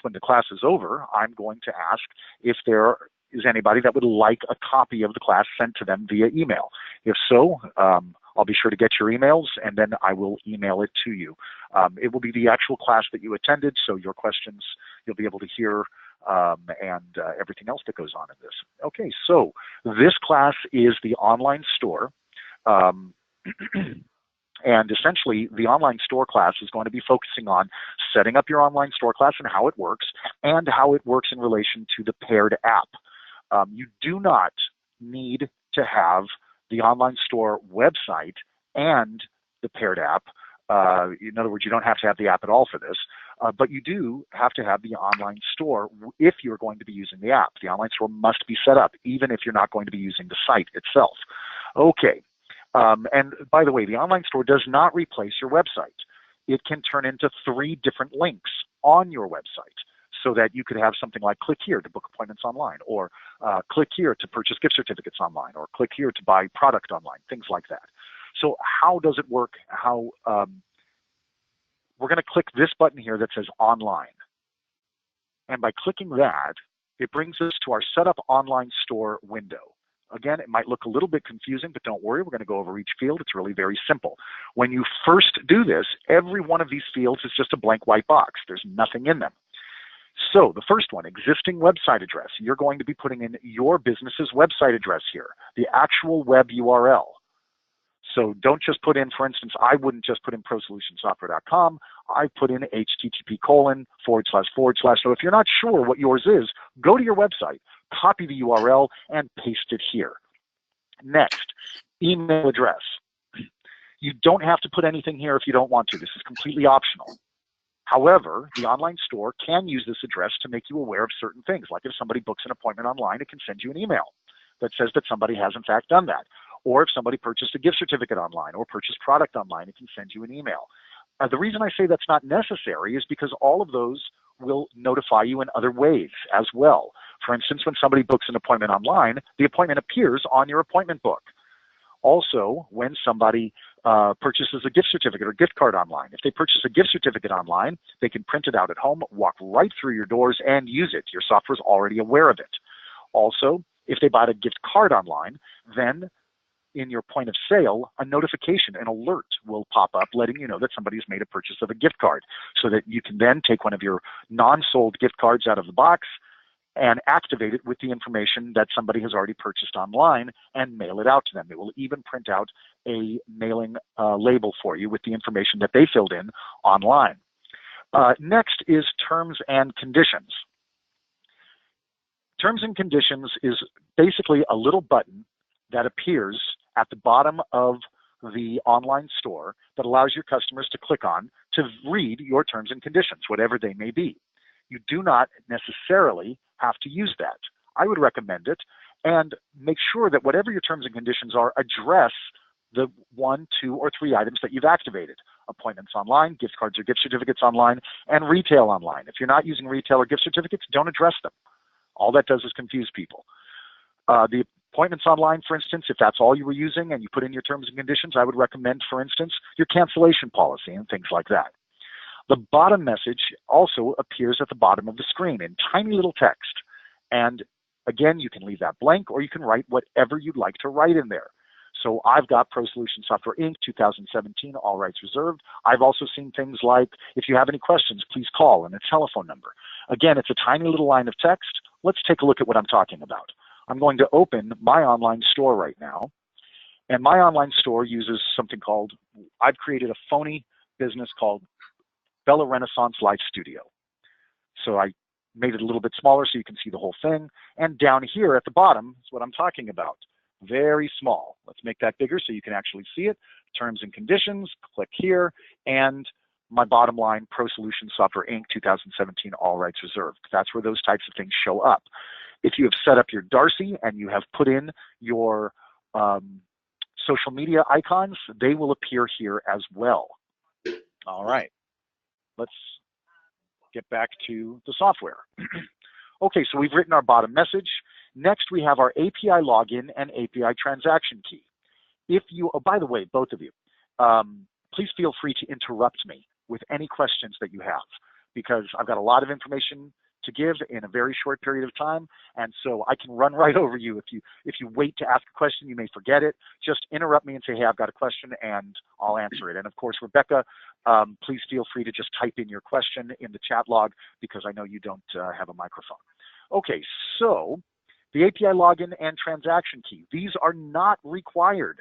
when the class is over, I'm going to ask if there is anybody that would like a copy of the class sent to them via email. If so, I'll be sure to get your emails, and then I will email it to you. It will be the actual class that you attended, so your questions you'll be able to hear, and everything else that goes on in this. Okay, so this class is the online store. And essentially, the online store class is going to be focusing on setting up your online store class and how it works in relation to the paired app. You do not need to have the online store website and the paired app. In other words, you don't have to have the app at all for this, but you do have to have the online store if you're going to be using the app. The online store must be set up, even if you're not going to be using the site itself. Okay. And by the way, the online store does not replace your website. It can turn into 3 different links on your website so that you could have something like click here to book appointments online, or click here to purchase gift certificates online, or click here to buy product online, things like that. So how does it work? We're going to click this button here that says online. And by clicking that, it brings us to our Setup Online Store window. Again, it might look a little bit confusing, but don't worry, we're going to go over each field. It's really very simple. When you first do this, every one of these fields is just a blank white box. There's nothing in them. So the first one, existing website address. You're going to be putting in your business's website address here, the actual web URL. So don't just put in, for instance, I wouldn't just put in prosolutionsoftware.com. I put in http:// So if you're not sure what yours is, go to your website, copy the URL, and paste it here. Next, email address. You don't have to put anything here if you don't want to. This is completely optional. However, the online store can use this address to make you aware of certain things. Like if somebody books an appointment online, it can send you an email that says that somebody has in fact done that. Or if somebody purchased a gift certificate online or purchased product online, it can send you an email. The reason I say that's not necessary is because all of those will notify you in other ways as well. For instance, when somebody books an appointment online, the appointment appears on your appointment book. Also, when somebody purchases a gift certificate or gift card online, if they purchase a gift certificate online, they can print it out at home, walk right through your doors, and use it. Your software is already aware of it. Also, if they bought a gift card online, then in your point of sale, a notification, an alert will pop up letting you know that somebody's made a purchase of a gift card, so that you can then take one of your non-sold gift cards out of the box and activate it with the information that somebody has already purchased online and mail it out to them. It will even print out a mailing label for you with the information that they filled in online. Next is terms and conditions. Terms and conditions is basically a little button that appears at the bottom of the online store that allows your customers to click on to read your terms and conditions, whatever they may be. You do not necessarily have to use that. I would recommend it, and make sure that whatever your terms and conditions are, address the 1, 2, or 3 items that you've activated. Appointments online, gift cards or gift certificates online, and retail online. If you're not using retail or gift certificates, don't address them. All that does is confuse people. The appointments online, for instance, if that's all you were using and you put in your terms and conditions, I would recommend, for instance, your cancellation policy and things like that. The bottom message also appears at the bottom of the screen in tiny little text. And again, you can leave that blank, or you can write whatever you'd like to write in there. So I've got Pro Solution Software Inc. 2017, all rights reserved. I've also seen things like, if you have any questions, please call, and a telephone number. Again, it's a tiny little line of text. Let's take a look at what I'm talking about. I'm going to open my online store right now. And my online store uses something called, I've created a phony business called Bella Renaissance Life Studio. So I made it a little bit smaller so you can see the whole thing. And down here at the bottom is what I'm talking about. Very small. Let's make that bigger so you can actually see it. Terms and conditions, click here, and my bottom line, Pro Solution Software Inc. 2017, all rights reserved. That's where those types of things show up. If you have set up your Darcy and you have put in your social media icons, they will appear here as well. All right, let's get back to the software. Okay, so we've written our bottom message. Next, we have our API login and API transaction key. If you, oh, by the way, both of you, please feel free to interrupt me with any questions that you have. because I've got a lot of information to give in a very short period of time, and so I can run right over you. If you wait to ask a question, you may forget it. Just interrupt me and say, hey, I've got a question, and I'll answer it. And of course, Rebecca, please feel free to just type in your question in the chat log, because I know you don't have a microphone. Okay, so the API login and transaction key, these are not required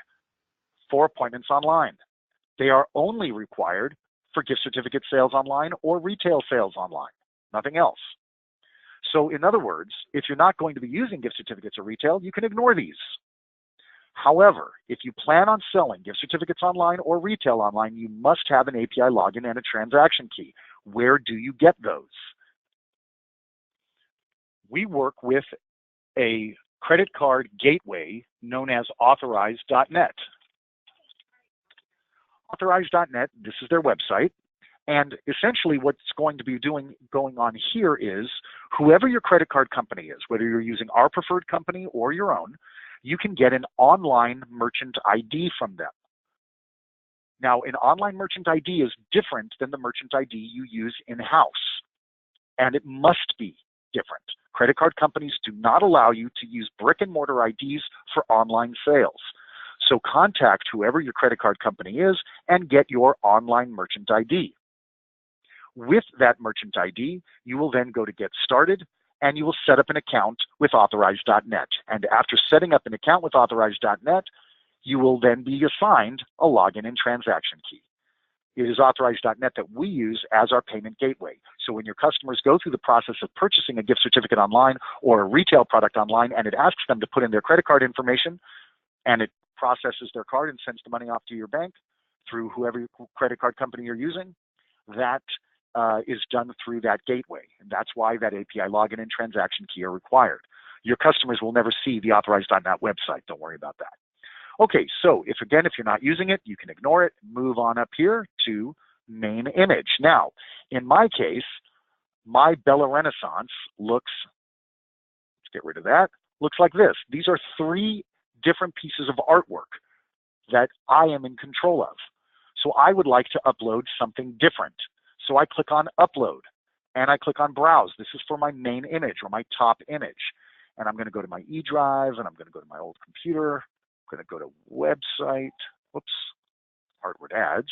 for appointments online. They are only required for gift certificate sales online or retail sales online, nothing else. So in other words, if you're not going to be using gift certificates or retail, you can ignore these. However, if you plan on selling gift certificates online or retail online, you must have an API login and a transaction key. Where do you get those? We work with a credit card gateway known as Authorize.net. Authorize.net, this is their website. And essentially what's going to be going on here is, whoever your credit card company is, whether you're using our preferred company or your own, you can get an online merchant ID from them. Now, an online merchant ID is different than the merchant ID you use in-house, and it must be different. Credit card companies do not allow you to use brick and mortar IDs for online sales. So contact whoever your credit card company is and get your online merchant ID. With that merchant ID, you will then go to Get Started, and you will set up an account with Authorize.net. And after setting up an account with Authorize.net, you will then be assigned a login and transaction key. It is Authorize.net that we use as our payment gateway. So when your customers go through the process of purchasing a gift certificate online or a retail product online, and it asks them to put in their credit card information, and it processes their card and sends the money off to your bank through whoever credit card company you're using, that is done through that gateway. And that's why that API login and transaction key are required. Your customers will never see the Authorize.net website. Don't worry about that. Okay, so if you're not using it, you can ignore it, move on up here to main image. Now, in my case, my Bella Renaissance looks, let's get rid of that, looks like this. These are 3 different pieces of artwork that I am in control of. So I would like to upload something different. So I click on Upload, and I click on Browse. This is for my main image or my top image. And I'm going to go to my E drive, and I'm going to go to my old computer. I'm going to go to Website, whoops, Hardware Ads,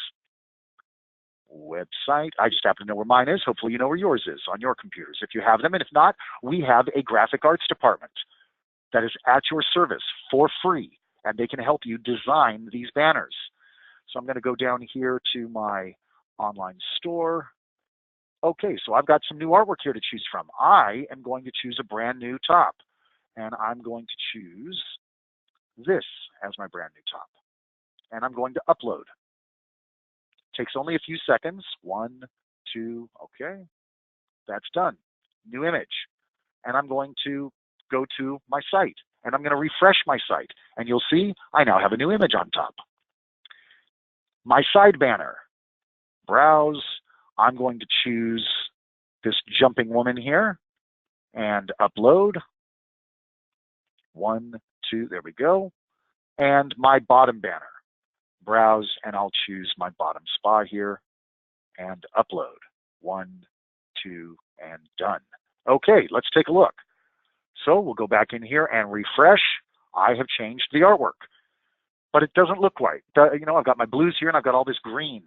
Website. I just happen to know where mine is. Hopefully you know where yours is on your computers if you have them. And if not, we have a graphic arts department that is at your service for free, and they can help you design these banners. So I'm going to go down here to my online store. Okay, so I've got some new artwork here to choose from. I am going to choose a brand new top, and I'm going to choose this as my brand new top. And I'm going to upload. Takes only a few seconds. 1, 2, okay. That's done. New image. And I'm going to go to my site, and I'm going to refresh my site. And you'll see I now have a new image on top. My side banner. Browse. I'm going to choose this jumping woman here and upload. 1, 2, there we go. And my bottom banner. Browse, and I'll choose my bottom spa here and upload. 1, 2, and done. Okay, let's take a look. So we'll go back in here and refresh. I have changed the artwork, but it doesn't look right. You know, I've got my blues here and I've got all this green.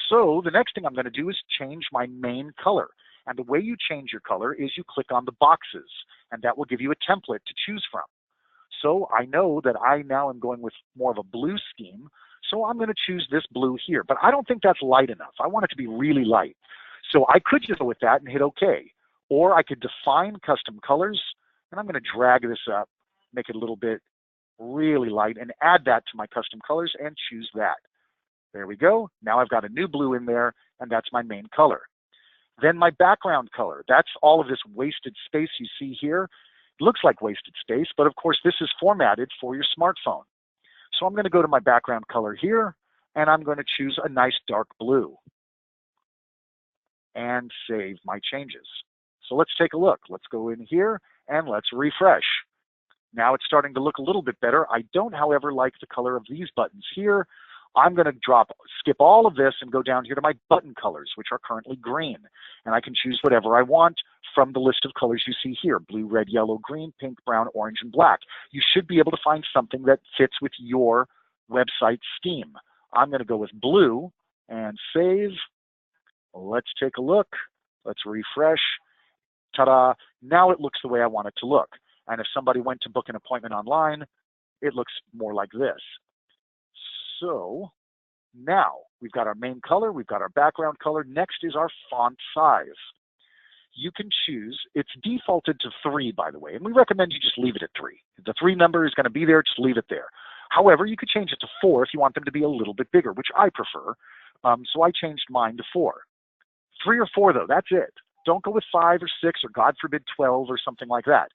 So the next thing I'm going to do is change my main color. And the way you change your color is you click on the boxes, and that will give you a template to choose from. So I know that I now am going with more of a blue scheme, so I'm going to choose this blue here. But I don't think that's light enough. I want it to be really light. So I could just go with that and hit OK. Or I could define custom colors, and I'm going to drag this up, make it a little bit really light, and add that to my custom colors and choose that. There we go. Now I've got a new blue in there, and that's my main color. Then my background color. That's all of this wasted space you see here. It looks like wasted space, but of course this is formatted for your smartphone. So I'm going to go to my background color here, and I'm going to choose a nice dark blue and save my changes. So let's take a look. Let's go in here and let's refresh. Now it's starting to look a little bit better. I don't, however, like the color of these buttons here. I'm going to skip all of this and go down here to my button colors, which are currently green. And I can choose whatever I want from the list of colors you see here: blue, red, yellow, green, pink, brown, orange, and black. You should be able to find something that fits with your website scheme. I'm going to go with blue and save. Let's take a look. Let's refresh. Ta-da. Now it looks the way I want it to look. And if somebody went to book an appointment online, it looks more like this. So now we've got our main color, we've got our background color. Next is our font size. You can choose, it's defaulted to 3, by the way, and we recommend you just leave it at 3. The 3 number is going to be there, just leave it there. However, you could change it to 4 if you want them to be a little bit bigger, which I prefer. So I changed mine to 4. 3 or 4 though, that's it. Don't go with 5 or 6 or God forbid 12 or something like that.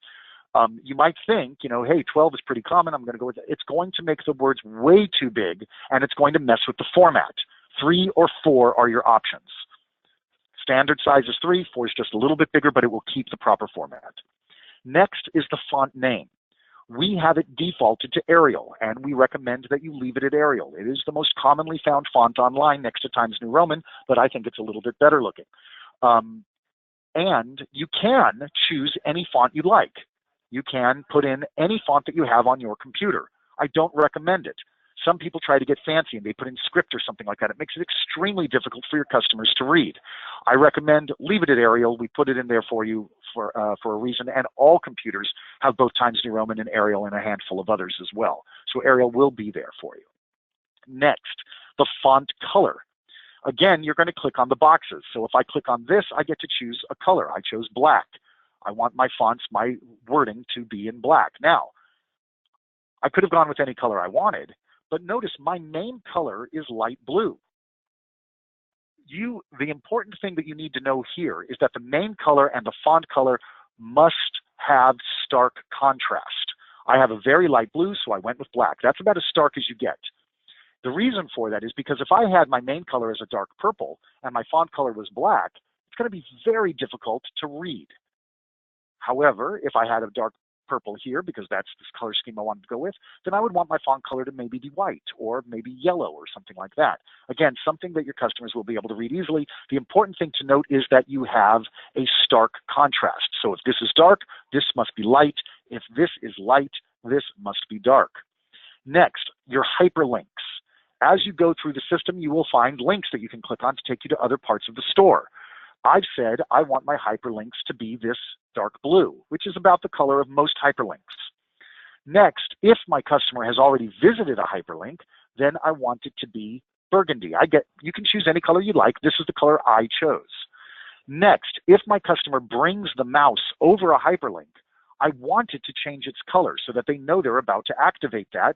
You might think, hey, 12 is pretty common, I'm going to go with it. It's going to make the words way too big, and it's going to mess with the format. 3 or 4 are your options. Standard size is 3, 4 is just a little bit bigger, but it will keep the proper format. Next is the font name. We have it defaulted to Arial, and we recommend that you leave it at Arial. It is the most commonly found font online next to Times New Roman, but I think it's a little bit better looking. And you can choose any font you like. You can put in any font that you have on your computer. I don't recommend it. Some people try to get fancy and they put in script or something like that. It makes it extremely difficult for your customers to read. I recommend leave it at Arial. We put it in there for you for a reason, and all computers have both Times New Roman and Arial and a handful of others as well. So Arial will be there for you. Next, the font color. Again, you're going to click on the boxes. So if I click on this, I get to choose a color. I chose black. I want my fonts, my wording to be in black. Now, I could have gone with any color I wanted, but notice my main color is light blue. The important thing that you need to know here is that the main color and the font color must have stark contrast. I have a very light blue, so I went with black. That's about as stark as you get. The reason for that is because if I had my main color as a dark purple and my font color was black, it's going to be very difficult to read. However, if I had a dark purple here, because that's this color scheme I wanted to go with, then I would want my font color to maybe be white or maybe yellow or something like that. Again, something that your customers will be able to read easily. The important thing to note is that you have a stark contrast. So if this is dark, this must be light. If this is light, this must be dark. Next, your hyperlinks. As you go through the system, you will find links that you can click on to take you to other parts of the store. I've said I want my hyperlinks to be this dark blue, which is about the color of most hyperlinks. Next, if my customer has already visited a hyperlink, then I want it to be burgundy. You can choose any color you like. This is the color I chose. Next, if my customer brings the mouse over a hyperlink, I want it to change its color so that they know they're about to activate that.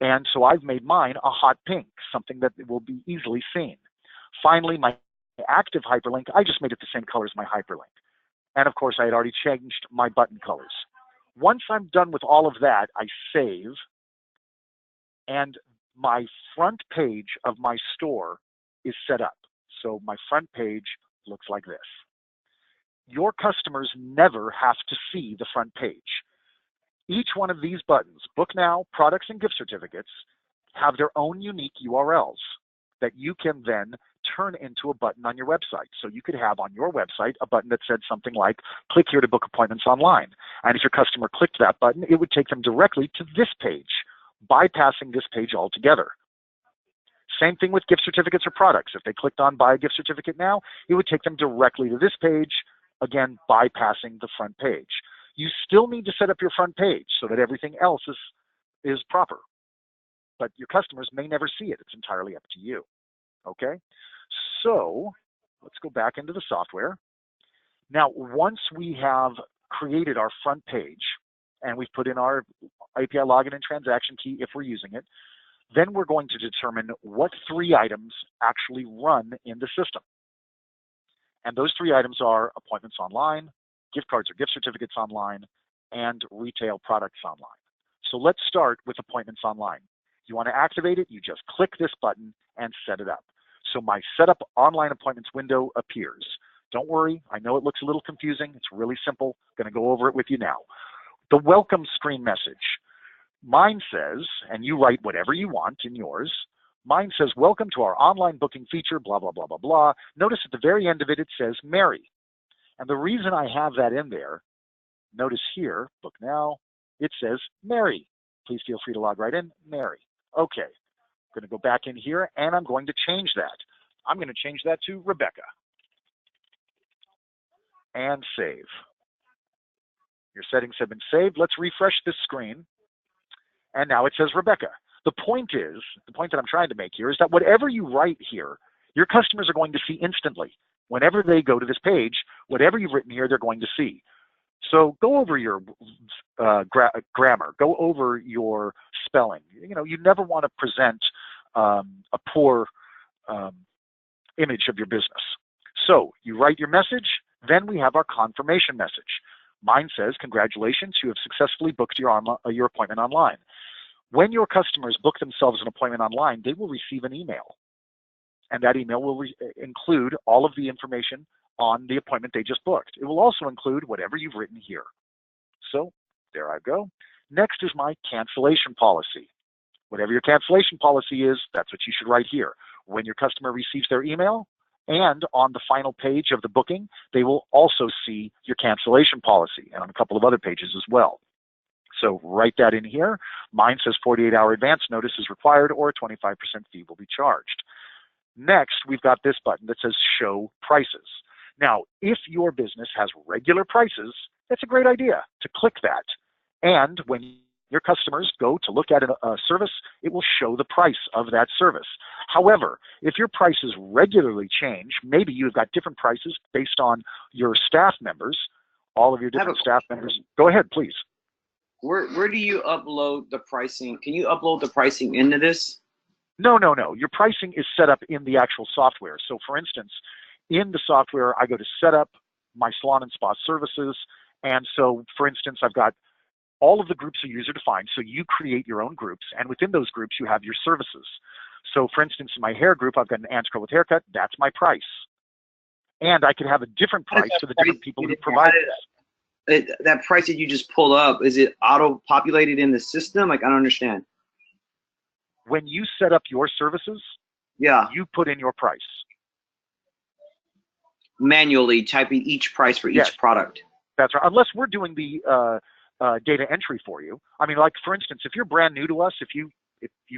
And so I've made mine a hot pink, something that will be easily seen. Finally, my active hyperlink, I just made it the same color as my hyperlink. And of course, I had already changed my button colors. Once I'm done with all of that, I save, and my front page of my store is set up. So my front page looks like this. Your customers never have to see the front page. Each one of these buttons, Book Now, Products, and Gift Certificates, have their own unique URLs that you can then turn into a button on your website. So you could have on your website a button that said something like, click here to book appointments online. And if your customer clicked that button, it would take them directly to this page, bypassing this page altogether. Same thing with gift certificates or products. If they clicked on Buy a Gift Certificate Now, it would take them directly to this page, again, bypassing the front page. You still need to set up your front page so that everything else is proper. But your customers may never see it. It's entirely up to you. Okay? So let's go back into the software. Now, once we have created our front page and we've put in our API login and transaction key if we're using it, then we're going to determine what 3 items actually run in the system. And those 3 items are appointments online, gift cards or gift certificates online, and retail products online. So let's start with appointments online. You want to activate it, you just click this button and set it up. So my Setup Online Appointments window appears. Don't worry, I know it looks a little confusing. It's really simple. I'm going to go over it with you now. The welcome screen message. Mine says, and you write whatever you want in yours, Mine says, welcome to our online booking feature, blah, blah, blah, blah, blah. Notice at the very end of it, it says Mary. And the reason I have that in there, notice here, book now, it says Mary. Please feel free to log right in, Mary. Okay, I'm going to go back in here and I'm going to change that. I'm going to change that to Rebecca. And save. Your settings have been saved. Let's refresh this screen. And now it says Rebecca. The point that I'm trying to make here is that whatever you write here, your customers are going to see instantly. Whenever they go to this page, whatever you've written here, they're going to see. So go over your grammar, go over your spelling. You know, you never want to present a poor image of your business. So you write your message, then we have our confirmation message. Mine says, congratulations, you have successfully booked your appointment online. When your customers book themselves an appointment online, they will receive an email. And that email will include all of the information on the appointment they just booked. It will also include whatever you've written here. So there I go. Next is my cancellation policy. Whatever your cancellation policy is, that's what you should write here. When your customer receives their email, and on the final page of the booking, they will also see your cancellation policy, and on a couple of other pages as well. So write that in here. Mine says 48-hour advance notice is required or a 25% fee will be charged. Next, we've got this button that says show prices. Now, if your business has regular prices, that's a great idea to click that. And when your customers go to look at a service, it will show the price of that service. However, if your prices regularly change, maybe you've got different prices based on your staff members, all of your different staff members. Go ahead, please. Where do you upload the pricing? Can you upload the pricing into this? No. Your pricing is set up in the actual software. So for instance, in the software, I go to set up my salon and spa services. And so for instance, I've got all of the groups are user defined. So you create your own groups. And within those groups, you have your services. So for instance, in my hair group, I've got an Aunt's Girl with haircut. That's my price. And I could have a different price for the different people who provide this. That price that you just pulled up, is it auto-populated in the system? Like, I don't understand. When you set up your services, yeah, you put in your price. Manually typing each price for each product. That's right. Unless we're doing the data entry for you. I mean, like for instance, if you're brand new to us, if you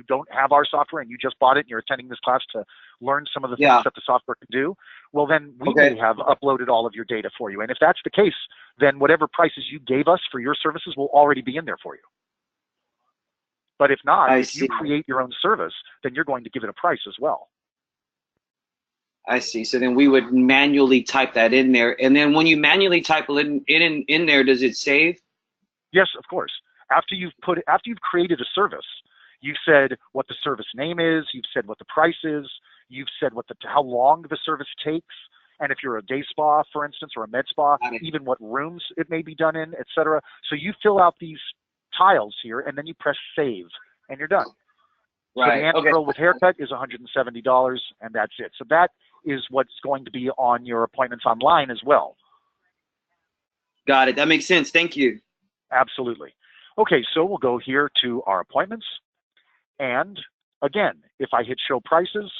don't have our software and you just bought it and you're attending this class to learn some of the things that the software can do, well then we may have uploaded all of your data for you. And if that's the case, then whatever prices you gave us for your services will already be in there for you. But if not, if you create your own service, then you're going to give it a price as well. I see. So then we would manually type that in there. And then when you manually type it in there, does it save? Yes, of course. After you've created a service, you've said what the service name is, you've said what the price is, you've said how long the service takes, and if you're a day spa, for instance, or a med spa, even what rooms it may be done in, etc. So you fill out these tiles here, and then you press save, and you're done. Right. So the Aunt's Girl with haircut is $170, and that's it. So that is what's going to be on your appointments online as well. Got it. That makes sense. Thank you. Absolutely. Okay, so we'll go here to our appointments. And again, if I hit show prices,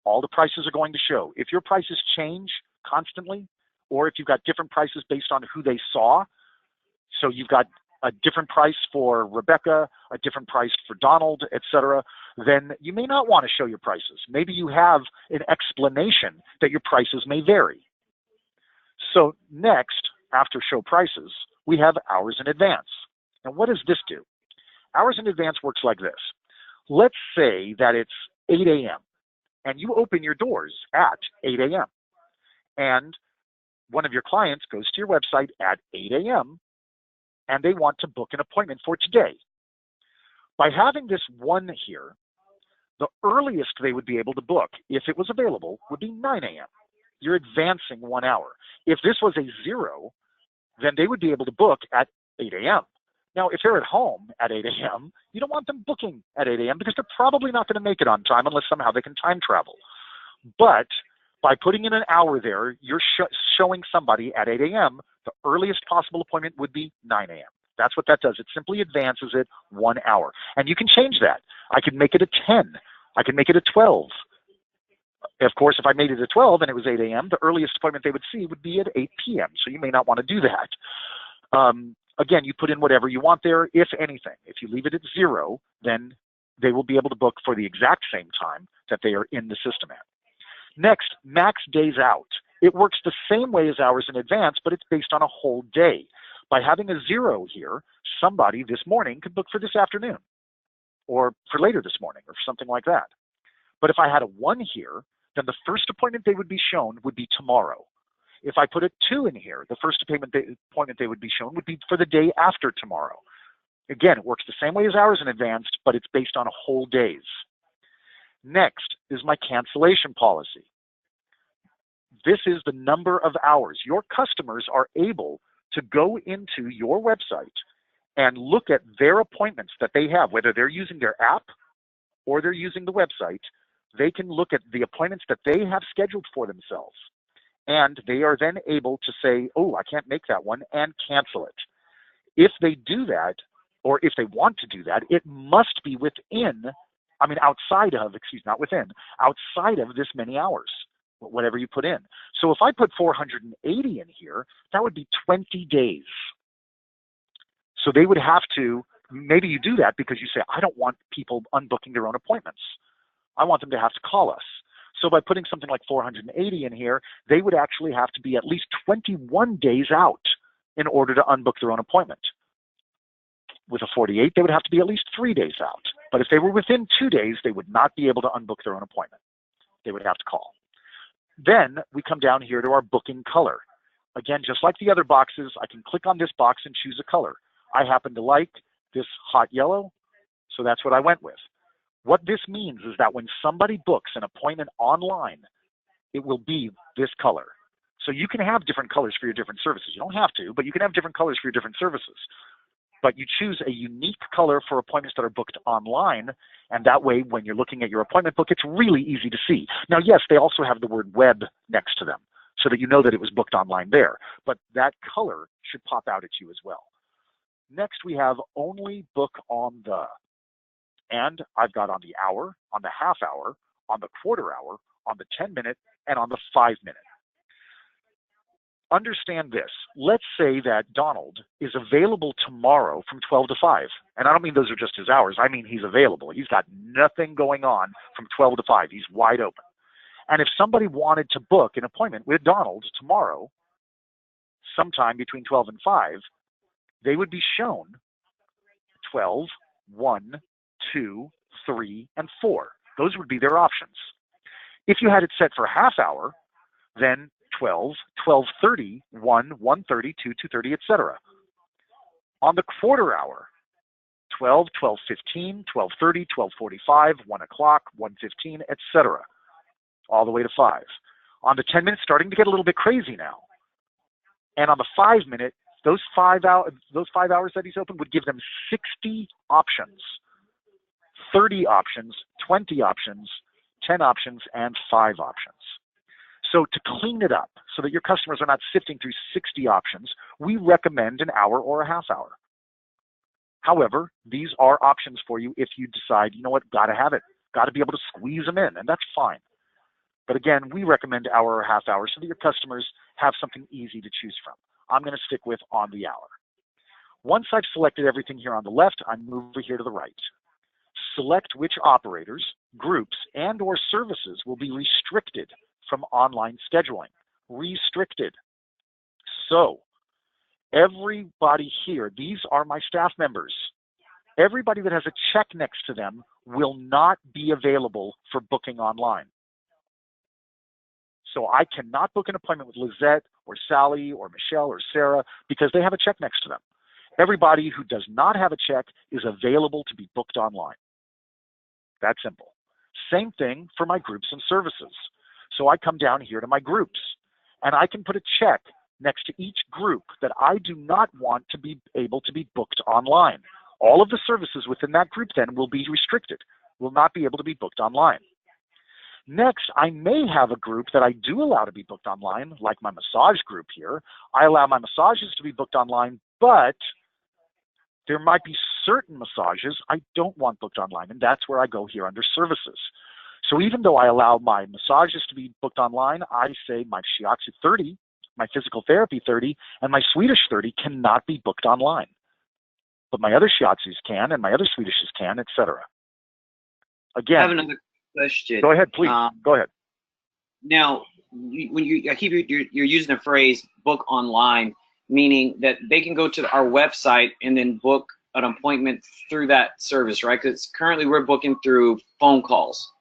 all the prices are going to show. If your prices change constantly, or if you've got different prices based on who they saw, so you've got a different price for Rebecca, a different price for Donald, etc., then you may not want to show your prices. Maybe you have an explanation that your prices may vary. So next, after show prices, we have hours in advance. Now what does this do? Hours in advance works like this. Let's say that it's 8 a.m. and you open your doors at 8 a.m. and one of your clients goes to your website at 8 a.m. and they want to book an appointment for today. By having this 1 here, the earliest they would be able to book, if it was available, would be 9 a.m. You're advancing 1 hour. If this was a 0, then they would be able to book at 8 a.m. Now, if they're at home at 8 a.m., you don't want them booking at 8 a.m. because they're probably not going to make it on time unless somehow they can time travel. But by putting in an hour there, you're showing somebody at 8 a.m. the earliest possible appointment would be 9 a.m. That's what that does. It simply advances it 1 hour. And you can change that. I can make it a 10. I can make it at 12. Of course, if I made it at 12 and it was 8 a.m., the earliest appointment they would see would be at 8 p.m., so you may not want to do that. Again, you put in whatever you want there, if anything. If you leave it at 0, then they will be able to book for the exact same time that they are in the system at. Next, max days out. It works the same way as hours in advance, but it's based on a whole day. By having a 0 here, somebody this morning could book for this afternoon or for later this morning or something like that. But if I had a 1 here, then the first appointment they would be shown would be tomorrow. If I put a 2 in here, the first appointment they would be shown would be for the day after tomorrow. Again, it works the same way as hours in advance, but it's based on whole days. Next is my cancellation policy. This is the number of hours. Your customers are able to go into your website and look at their appointments that they have, whether they're using their app or they're using the website. They can look at the appointments that they have scheduled for themselves. And they are then able to say, oh, I can't make that one, and cancel it. If they do that, or if they want to do that, it must be outside of this many hours, whatever you put in. So if I put 480 in here, that would be 20 days. So they would have to, maybe you do that because you say, I don't want people unbooking their own appointments. I want them to have to call us. So by putting something like 480 in here, they would actually have to be at least 21 days out in order to unbook their own appointment. With a 48, they would have to be at least 3 days out. But if they were within 2 days, they would not be able to unbook their own appointment. They would have to call. Then we come down here to our booking color. Again, just like the other boxes, I can click on this box and choose a color. I happen to like this hot yellow, so that's what I went with. What this means is that when somebody books an appointment online, it will be this color. So you can have different colors for your different services. You don't have to, but you can have different colors for your different services. But you choose a unique color for appointments that are booked online, and that way when you're looking at your appointment book, it's really easy to see. Now, yes, they also have the word web next to them so that you know that it was booked online there, but that color should pop out at you as well. Next, we have only book on the. And I've got on the hour, on the half hour, on the quarter hour, on the 10-minute, and on the 5-minute. Understand this. Let's say that Donald is available tomorrow from 12 to 5. And I don't mean those are just his hours. I mean he's available. He's got nothing going on from 12 to 5. He's wide open. And if somebody wanted to book an appointment with Donald tomorrow, sometime between 12 and 5, they would be shown 12, 1, 2, 3, and 4. Those would be their options. If you had it set for half hour, then 12, 12:30, 1, 1:30, 2, 2:30, etc. On the quarter hour, 12, 12:15, 12:30, 12:45, 1 o'clock, 1:15, etc. All the way to 5. On the 10 minutes, starting to get a little bit crazy now. And on the 5-minute, those 5 hours that he's open would give them 60 options. 30 options, 20 options, 10 options, and 5 options. So to clean it up so that your customers are not sifting through 60 options, we recommend an hour or a half hour. However, these are options for you if you decide, you know what, got to have it, got to be able to squeeze them in, and that's fine. But again, we recommend hour or half hour so that your customers have something easy to choose from. I'm going to stick with on the hour. Once I've selected everything here on the left, I move over here to the right. Select which operators, groups, and or services will be restricted from online scheduling. Restricted. So everybody here, these are my staff members. Everybody that has a check next to them will not be available for booking online. So I cannot book an appointment with Lizette or Sally or Michelle or Sarah because they have a check next to them. Everybody who does not have a check is available to be booked online. That simple. Same thing for my groups and services. So I come down here to my groups, and I can put a check next to each group that I do not want to be able to be booked online. All of the services within that group then will be restricted, will not be able to be booked online. Next, I may have a group that I do allow to be booked online, like my massage group here. I allow my massages to be booked online, but there might be certain massages I don't want booked online, and that's where I go here under services. So even though I allow my massages to be booked online, I say my shiatsu 30, my physical therapy 30, and my Swedish 30 cannot be booked online. But my other shiatsus can, and my other Swedishes can, etc. Again, I have another question. Go ahead, please. Go ahead. Now, you're using the phrase book online, meaning that they can go to our website and then book an appointment through that service, right? Because currently we're booking through phone calls.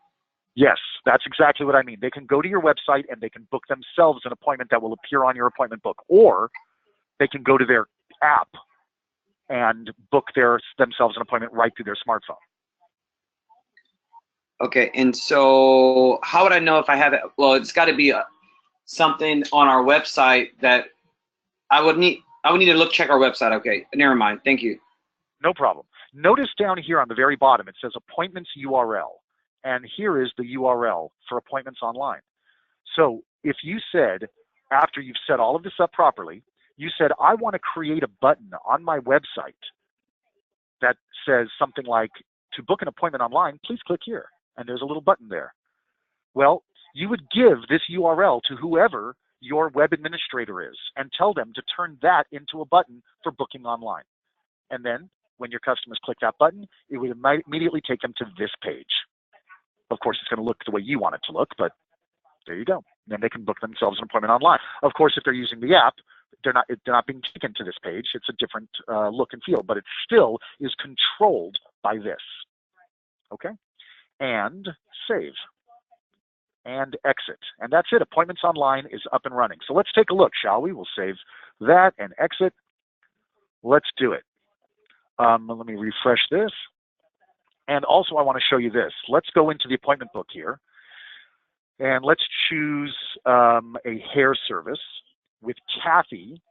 Yes, that's exactly what I mean. They can go to your website and they can book themselves an appointment that will appear on your appointment book, or they can go to their app and book themselves an appointment right through their smartphone. Okay, and so how would I know if I have it? Well, it's got to be something on our website that I would need to check our website. Okay, never mind. Thank you. No problem. Notice down here on the very bottom, it says appointments URL. And here is the URL for appointments online. So if you said, after you've set all of this up properly, you said, I want to create a button on my website that says something like, to book an appointment online, please click here. And there's a little button there. Well, you would give this URL to whoever your web administrator is and tell them to turn that into a button for booking online. And then when your customers click that button, it would immediately take them to this page. Of course, it's going to look the way you want it to look, but there you go. Then they can book themselves an appointment online. Of course, if they're using the app, they're not being taken to this page. It's a different look and feel, but it still is controlled by this. Okay? And save. And exit. And that's it. Appointments online is up and running. So let's take a look, shall we? We'll save that and exit. Let's do it. Let me refresh this. And also, I want to show you this. Let's go into the appointment book here, and let's choose a hair service with Kathy.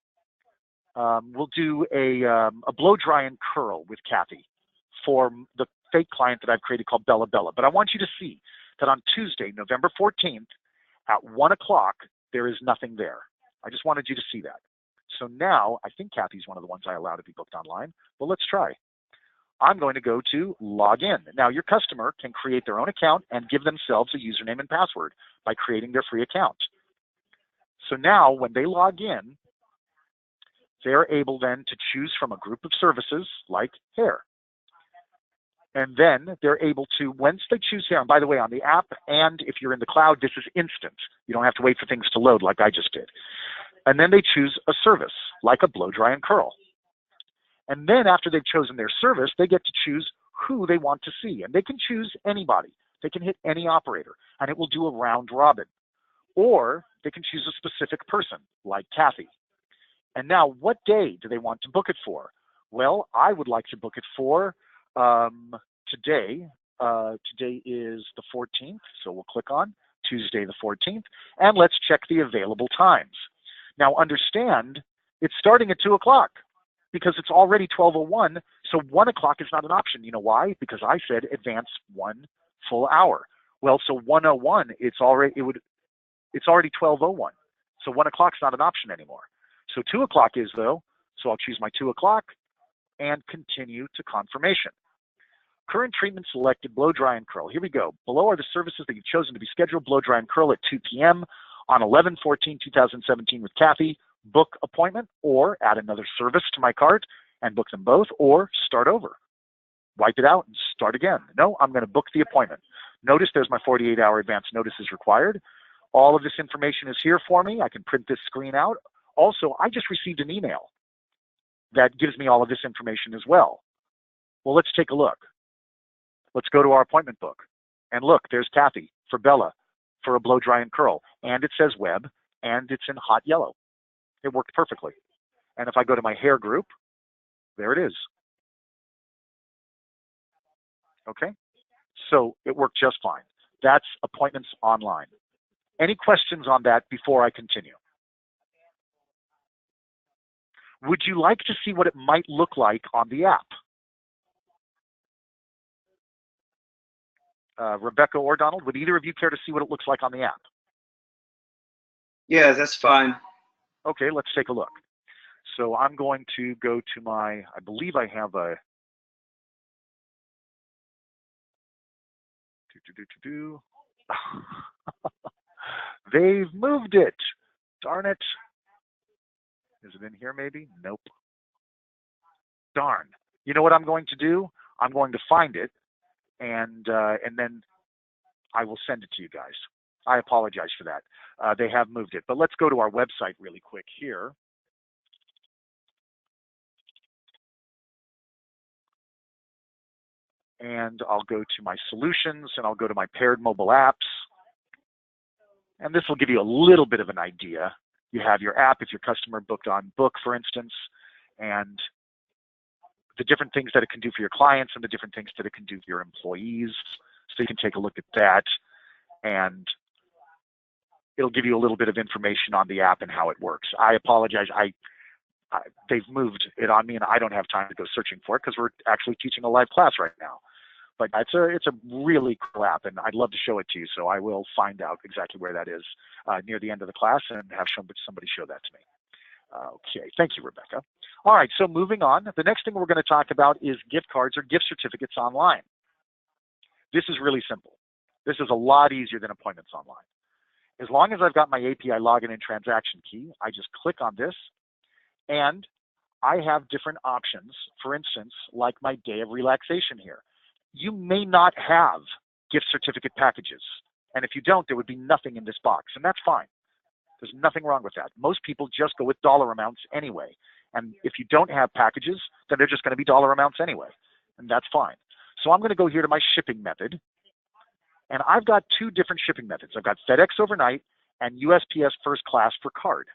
We'll do a blow dry and curl with Kathy for the fake client that I've created called Bella Bella. But I want you to see that on Tuesday, November 14th, at 1 o'clock, there is nothing there. I just wanted you to see that. So now, I think Kathy's one of the ones I allow to be booked online. Well, let's try. I'm going to go to log in. Now, your customer can create their own account and give themselves a username and password by creating their free account. So now, when they log in, they're able then to choose from a group of services like hair. And then they're able to, once they choose hair, and by the way, on the app and if you're in the cloud, this is instant. You don't have to wait for things to load like I just did. And then they choose a service like a blow dry and curl. And then after they've chosen their service, they get to choose who they want to see. And they can choose anybody. They can hit any operator, and it will do a round robin. Or they can choose a specific person, like Kathy. And now, what day do they want to book it for? Well, I would like to book it for today. Today is the 14th, so we'll click on Tuesday the 14th, and let's check the available times. Now, understand, it's starting at 2 o'clock. Because it's already 12:01, so 1 o'clock is not an option. You know why? Because I said advance 1 full hour. Well, so 1:01, it's already 12:01. So 1 o'clock's not an option anymore. So 2 o'clock is though. So I'll choose my 2 o'clock and continue to confirmation. Current treatment selected, blow dry and curl. Here we go. Below are the services that you've chosen to be scheduled. Blow dry and curl at 2 p.m. on 11/14/2017 with Kathy. Book appointment, or add another service to my cart and book them both, or start over. Wipe it out and start again. No, I'm going to book the appointment. Notice there's my 48-hour advance notice is required. All of this information is here for me. I can print this screen out. Also, I just received an email that gives me all of this information as well. Well, let's take a look. Let's go to our appointment book. And look, there's Kathy for Bella for a blow dry and curl. And it says web, and it's in hot yellow. It worked perfectly. And if I go to my hair group, there it is. Okay? So it worked just fine. That's appointments online. Any questions on that before I continue? Would you like to see what it might look like on the app? Rebecca or Donald, would either of you care to see what it looks like on the app? Yeah, that's fine. Okay, let's take a look. So I'm going to go to my, I believe I have a They've moved it. Darn it. Is it in here maybe? Nope. Darn. You know what I'm going to do? I'm going to find it, and then I will send it to you guys. I apologize for that. They have moved it. But let's go to our website really quick here. And I'll go to my solutions, and I'll go to my paired mobile apps. And this will give you a little bit of an idea. You have your app if your customer booked on Book, for instance, and the different things that it can do for your clients and the different things that it can do for your employees. So you can take a look at that, and it'll give you a little bit of information on the app and how it works. I apologize. They've moved it on me, and I don't have time to go searching for it because we're actually teaching a live class right now. But it's a really cool app, and I'd love to show it to you. So I will find out exactly where that is near the end of the class and have somebody show that to me. Okay, thank you, Rebecca. All right, so moving on. The next thing we're going to talk about is gift cards or gift certificates online. This is really simple. This is a lot easier than appointments online. As long as I've got my API login and transaction key, I just click on this, and I have different options. For instance, like my day of relaxation here. You may not have gift certificate packages. And if you don't, there would be nothing in this box, and that's fine. There's nothing wrong with that. Most people just go with dollar amounts anyway. And if you don't have packages, then they're just going to be dollar amounts anyway, and that's fine. So I'm going to go here to my shipping method, and I've got two different shipping methods. I've got FedEx overnight and USPS first class for card.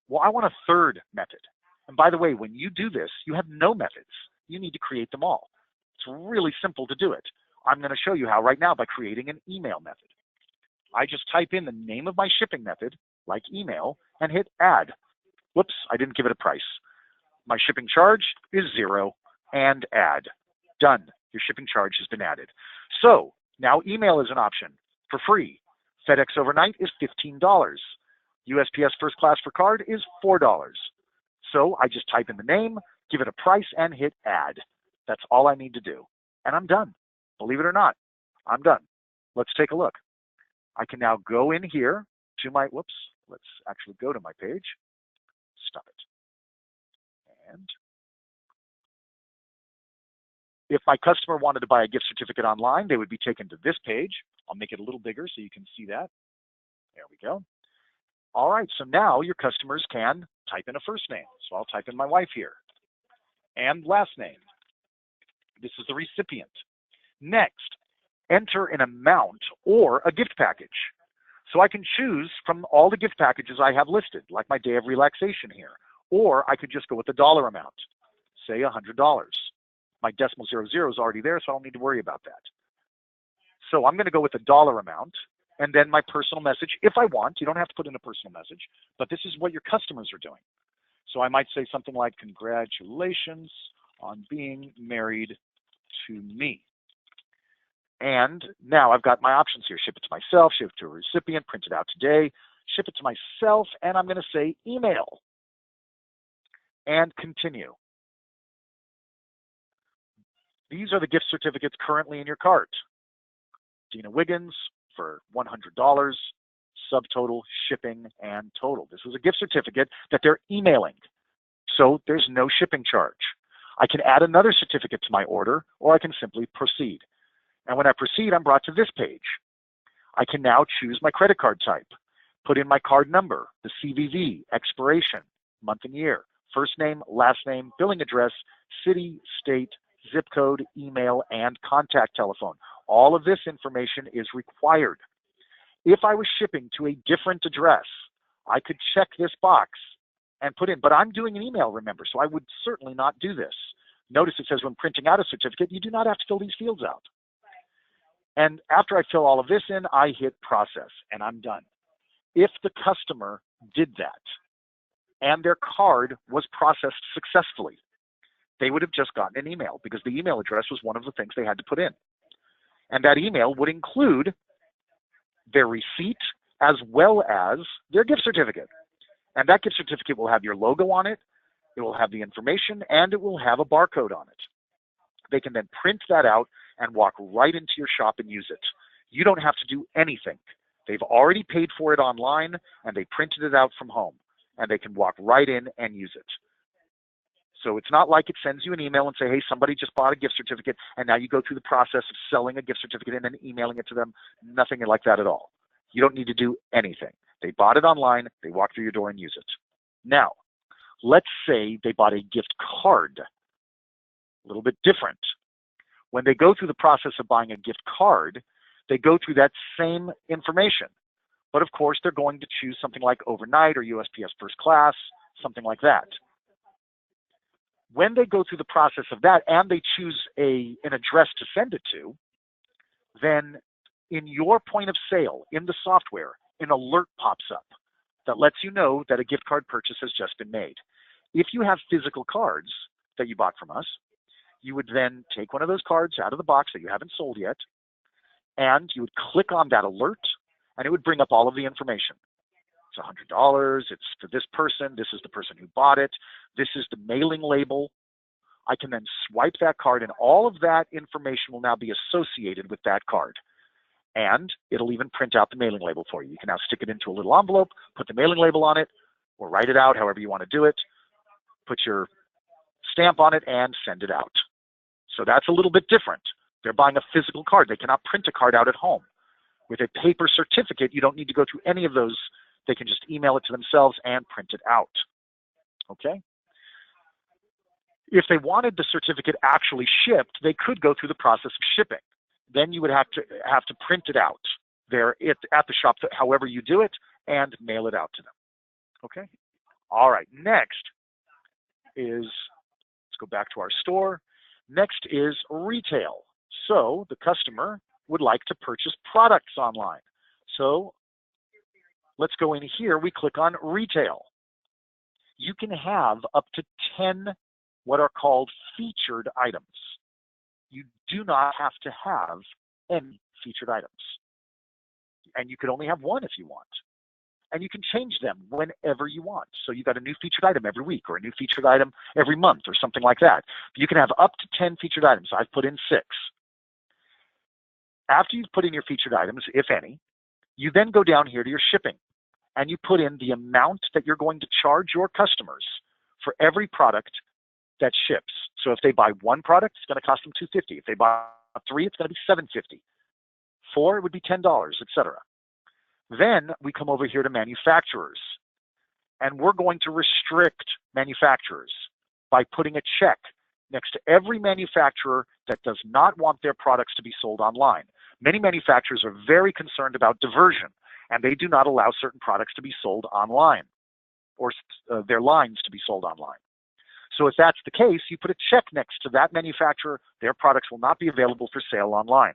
Well, I want a third method. And by the way, when you do this, you have no methods. You need to create them all. It's really simple to do it. I'm going to show you how right now by creating an email method. I just type in the name of my shipping method, like email, and hit add. Whoops, I didn't give it a price. My shipping charge is 0, and add. Done. Your shipping charge has been added. So now email is an option for free. FedEx overnight is $15. USPS first class for card is $4. So I just type in the name, give it a price, and hit add. That's all I need to do. And I'm done. Believe it or not, I'm done. Let's take a look. I can now go in here to my, let's actually go to my page. Stop it. And if my customer wanted to buy a gift certificate online, they would be taken to this page. I'll make it a little bigger so you can see that. There we go. All right, so now your customers can type in a first name. So I'll type in my wife here. And last name. This is the recipient. Next, enter an amount or a gift package. So I can choose from all the gift packages I have listed, like my day of relaxation here. Or I could just go with the dollar amount, say $100. My decimal 00 is already there, so I don't need to worry about that. So I'm going to go with the dollar amount, and then my personal message, if I want. You don't have to put in a personal message, but this is what your customers are doing. So I might say something like, congratulations on being married to me. And now I've got my options here. Ship it to myself, ship it to a recipient, print it out today, ship it to myself, and I'm going to say email. And continue. These are the gift certificates currently in your cart. Dina Wiggins for $100, subtotal, shipping, and total. This is a gift certificate that they're emailing, so there's no shipping charge. I can add another certificate to my order, or I can simply proceed. And when I proceed, I'm brought to this page. I can now choose my credit card type, put in my card number, the CVV, expiration, month and year, first name, last name, billing address, city, state, zip code, email, and contact telephone. All of this information is required. If I was shipping to a different address, I could check this box and put in, but I'm doing an email, remember, so I would certainly not do this. Notice it says when printing out a certificate, you do not have to fill these fields out. And after I fill all of this in, I hit process, and I'm done. If the customer did that and their card was processed successfully, they would have just gotten an email because the email address was one of the things they had to put in. And that email would include their receipt as well as their gift certificate. And that gift certificate will have your logo on it, it will have the information, and it will have a barcode on it. They can then print that out and walk right into your shop and use it. You don't have to do anything. They've already paid for it online, and they printed it out from home, and they can walk right in and use it. So it's not like it sends you an email and say, hey, somebody just bought a gift certificate, and now you go through the process of selling a gift certificate and then emailing it to them. Nothing like that at all. You don't need to do anything. They bought it online. They walk through your door and use it. Now, let's say they bought a gift card. A little bit different. When they go through the process of buying a gift card, they go through that same information. But of course, they're going to choose something like overnight or USPS first class, something like that. When they go through the process of that and they choose an address to send it to, then in your point of sale, in the software, an alert pops up that lets you know that a gift card purchase has just been made. If you have physical cards that you bought from us, you would then take one of those cards out of the box that you haven't sold yet, and you would click on that alert, and it would bring up all of the information. It's $100, it's for this person, this is the person who bought it, this is the mailing label. I can then swipe that card, and all of that information will now be associated with that card. And it'll even print out the mailing label for you. You can now stick it into a little envelope, put the mailing label on it, or write it out however you want to do it, put your stamp on it, and send it out. So that's a little bit different. They're buying a physical card. They cannot print a card out at home. With a paper certificate, you don't need to go through any of those. They can just email it to themselves and print it out. Okay? If they wanted the certificate actually shipped, they could go through the process of shipping. Then you would have to print it out there at the shop, however you do it, and mail it out to them. Okay? All right. Next is, let's go back to our store. Next is retail. So the customer would like to purchase products online. So let's go in here. We click on retail. You can have up to 10 what are called featured items. You do not have to have any featured items. And you could only have one if you want. And you can change them whenever you want. So you've got a new featured item every week or a new featured item every month or something like that. You can have up to 10 featured items. I've put in 6. After you've put in your featured items, if any, you then go down here to your shipping and you put in the amount that you're going to charge your customers for every product that ships. So if they buy one product, it's going to cost them $2.50. If they buy 3, it's going to be $7.50. 4, it would be $10, etc. Then we come over here to manufacturers, and we're going to restrict manufacturers by putting a check next to every manufacturer that does not want their products to be sold online. Many manufacturers are very concerned about diversion, and they do not allow certain products to be sold online or their lines to be sold online. So if that's the case, you put a check next to that manufacturer. Their products will not be available for sale online.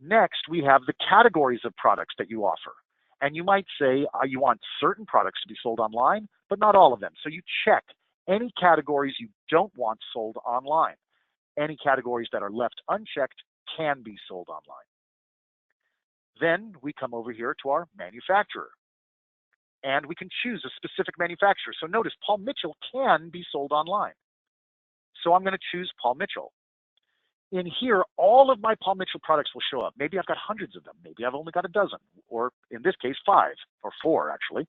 Next, we have the categories of products that you offer. And you might say you want certain products to be sold online, but not all of them. So you check any categories you don't want sold online. Any categories that are left unchecked can be sold online. Then we come over here to our manufacturer. And we can choose a specific manufacturer. So notice Paul Mitchell can be sold online. So I'm going to choose Paul Mitchell. In here, all of my Paul Mitchell products will show up. Maybe I've got hundreds of them. Maybe I've only got a dozen, or in this case, 5 or 4, actually.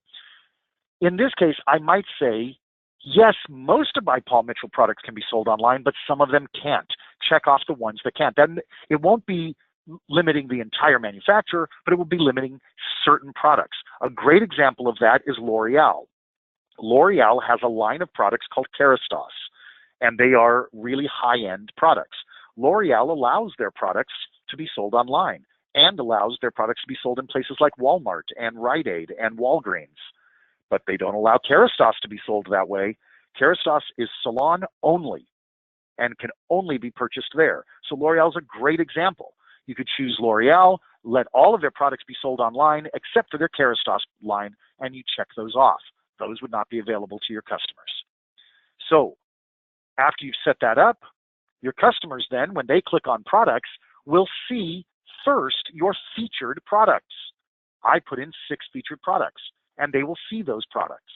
In this case, I might say, yes, most of my Paul Mitchell products can be sold online, but some of them can't. Check off the ones that can't. Then it won't be limiting the entire manufacturer, but it will be limiting certain products. A great example of that is L'Oreal. L'Oreal has a line of products called Kerastase, and they are really high-end products. L'Oreal allows their products to be sold online and allows their products to be sold in places like Walmart and Rite Aid and Walgreens, but they don't allow Kerastase to be sold that way. Kerastase is salon only and can only be purchased there. So L'Oreal is a great example. You could choose L'Oreal, let all of their products be sold online except for their Kerastase line, and you check those off. Those would not be available to your customers. So after you've set that up, your customers then, when they click on products, will see first your featured products. I put in 6 featured products, and they will see those products.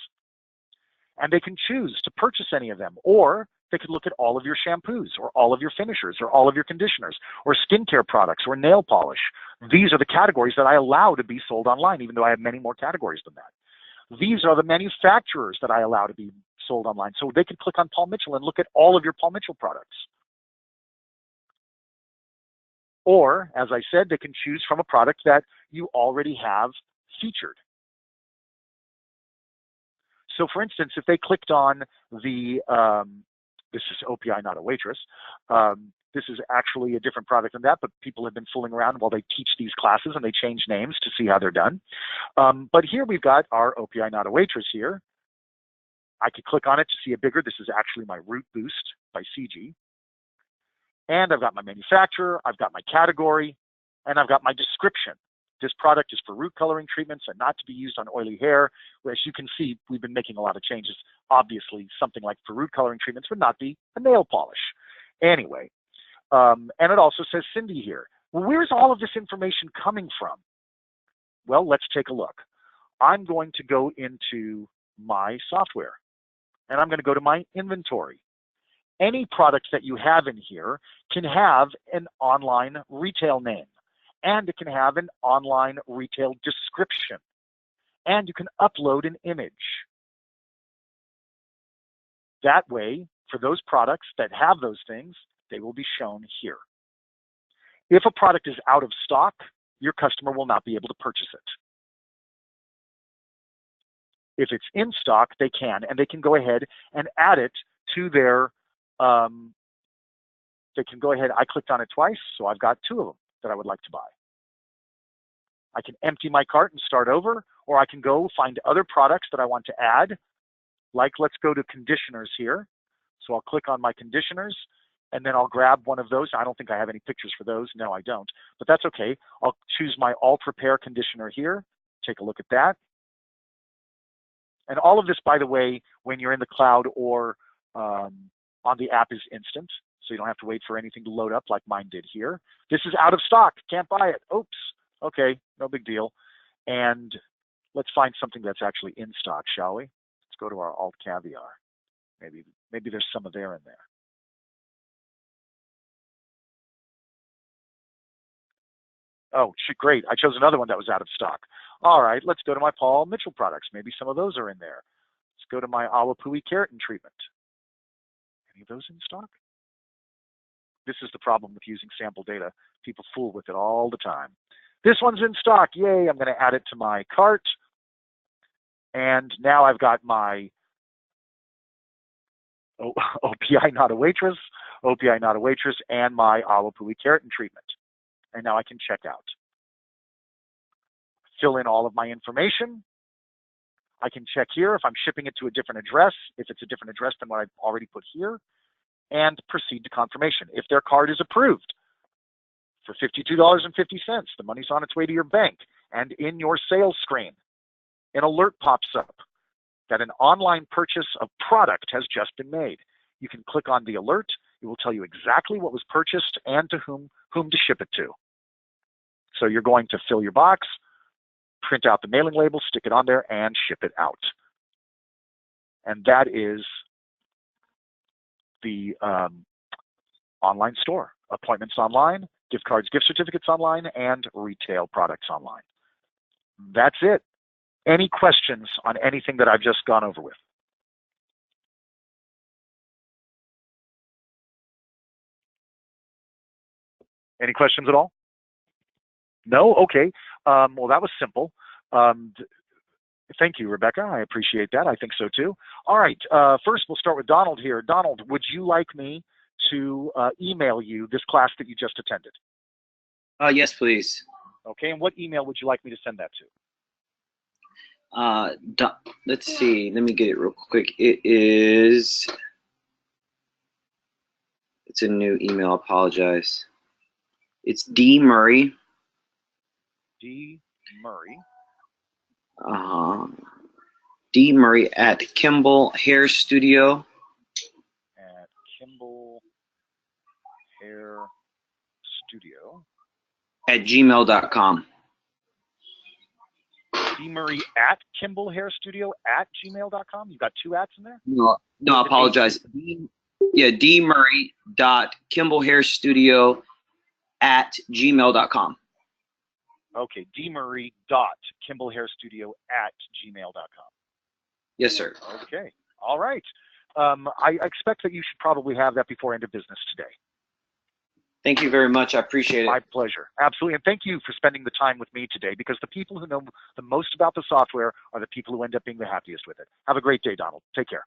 and they can choose to purchase any of them, or they could look at all of your shampoos or all of your finishers or all of your conditioners or skincare products or nail polish. These are the categories that I allow to be sold online, even though I have many more categories than that. These are the manufacturers that I allow to be sold online. So they could click on Paul Mitchell and look at all of your Paul Mitchell products. Or, as I said, they can choose from a product that you already have featured. So for instance, if they clicked on the, this is OPI, not a waitress. This is actually a different product than that, but people have been fooling around while they teach these classes and they change names to see how they're done. But here we've got our OPI, not a waitress here. I could click on it to see it bigger. This is actually my Root Boost by CG. And I've got my manufacturer, I've got my category, and I've got my description. This product is for root coloring treatments and not to be used on oily hair. As you can see, we've been making a lot of changes. Obviously, something like for root coloring treatments would not be a nail polish. Anyway, and it also says Cindy here. Well, where's all of this information coming from? Well, let's take a look. I'm going to go into my software, and I'm going to go to my inventory. Any product that you have in here can have an online retail name, and it can have an online retail description, and you can upload an image. That way, for those products that have those things, they will be shown here. If a product is out of stock, your customer will not be able to purchase it. If it's in stock, they can, and they can go ahead and add it to their, they can go ahead, I clicked on it twice, so I've got 2 of them that I would like to buy. I can empty my cart and start over, or I can go find other products that I want to add, like let's go to conditioners here. So I'll click on my conditioners, and then I'll grab one of those. I don't think I have any pictures for those. No, I don't, but that's okay. I'll choose my Alt Repair conditioner here. Take a look at that. And all of this, by the way, when you're in the cloud or on the app is instant, so you don't have to wait for anything to load up like mine did here. This is out of stock, can't buy it. Oops, okay, no big deal. And let's find something that's actually in stock, shall we? Let's go to our Alt Caviar. Maybe there's some of there in there. Oh, great, I chose another one that was out of stock. All right, let's go to my Paul Mitchell products. Maybe some of those are in there. Let's go to my Awapui keratin treatment. Any of those in stock? This is the problem with using sample data. People fool with it all the time. This one's in stock. Yay, I'm going to add it to my cart. And now I've got my OPI, not a waitress, OPI, not a waitress, and my Awapui keratin treatment. And now I can check out. Fill in all of my information. I can check here if I'm shipping it to a different address, if it's a different address than what I've already put here, and proceed to confirmation. If their card is approved for $52.50, the money's on its way to your bank, and in your sales screen, an alert pops up that an online purchase of product has just been made. You can click on the alert. It will tell you exactly what was purchased and to whom to ship it to. So you're going to fill your box, print out the mailing label, stick it on there, and ship it out. And that is the online store. Appointments online, gift cards, gift certificates online, and retail products online. That's it. Any questions on anything that I've just gone over with? Any questions at all? No? Okay. Well, that was simple. Thank you, Rebecca. I appreciate that. I think so too. All right. First, we'll start with Donald here. Donald, would you like me to email you this class that you just attended? Yes, please. Okay. And what email would you like me to send that to? Let's see. Let me get it real quick. It's a new email. I apologize. It's D Murray. D Murray. D Murray at Kimball Hair Studio. At Kimball Hair Studio. At gmail.com. dmurray at kimballhairstudio@gmail.com. You got two ats in there? No, I apologize. Yeah, dmurray.kimballhairstudio@gmail.com. Okay, dmurray.kimballhairstudio@gmail.com. Yes, sir. Okay, all right. I expect that you should probably have that before end of business today. Thank you very much. I appreciate it. My pleasure. Absolutely. And thank you for spending the time with me today, because the people who know the most about the software are the people who end up being the happiest with it. Have a great day, Donald. Take care.